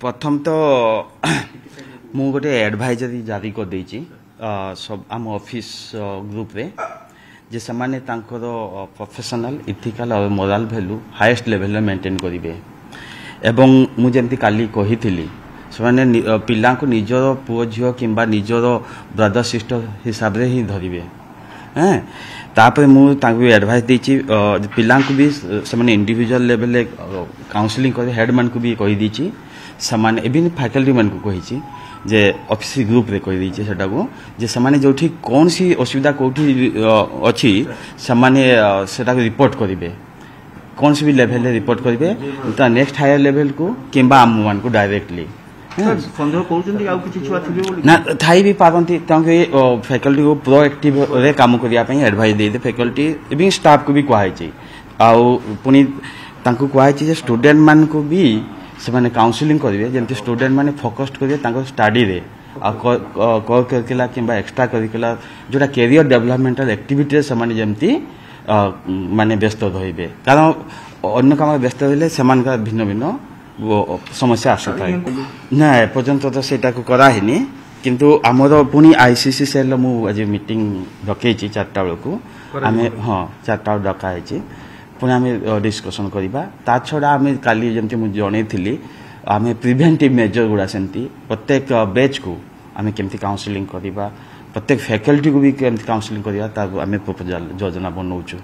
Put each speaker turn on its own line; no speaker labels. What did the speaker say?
प्रथम तो मु गोटे एडवाइजरी जारी कर देछि सब आम ऑफिस ग्रुप रे जे समाने तांकर प्रोफेशनल इथिकल और मोरल वैल्यू हाईएस्ट लेवल में मेंटेन करिवे एवं मु जेंति काली कहिथिली समाने पिला को निजर पुओ झियो किंबा निजर ब्रदर सिस्टर हिसाब रे ही धरिवे हैं तापर मु तांको एडवाइस देछि पिला को भी समाने इंडिविजुअल लेवल ले काउंसलिंग करे हेड मान को भी कहि दिछि समान इवन फैकल्टी मान को कहि जे ऑफिस ग्रुप रे कहि दिछि सेटा को जे समान जोठी कौन सी असुविधा कोठी अछि समान सेटा को रिपोर्ट करिवे कौन सी भी लेवल रे रिपोर्ट करिवे त नेक्स्ट हायर लेवल को किंबा आम मान को डायरेक्टली
संदेह करूछन्ती आउ किछि छुआ थिबे बोली
ना थाई भी पारंती तांके फैकल्टी को प्रोएक्टिव रे काम करिया पई एडवाइस दे दे फैकल्टी इवन स्टाफ को भी कहै छै आउ पुनी तांको कहै छै जे स्टूडेंट मान को भी से माने काउंसलिंग करिवे जेंति स्टूडेंट माने फोकस्ड करिवे तांको स्टडी रे आ को करिकुलर किंबा एक्स्ट्रा करिकुलर जोटा कैरियर डेवलपमेंटल एक्टिविटी से माने जेंति माने व्यस्त रहिबे कारण अन्य काम व्यस्त रहले समान का भिन्न भिन्न वो समस्या आसु थाए ना पर्यंत तो सेटा को करा हिनी किंतु हमर पुनी आईसीसी सेल मु आज मीटिंग डकै छी 4टा बेल को आमे हां 4टा डका है छी पुनी आमे डिस्कशन करिबा ता छडा आमे काली जेंति मु जणे थिली आमे प्रिवेंटिव मेजर गुडा सेंती प्रत्येक बैच को आमे केमति काउंसलिंग करिबा प्रत्येक फैकल्टी को भी केमति काउंसलिंग करिबा ता आमे प्रपोजल योजना बनौछु।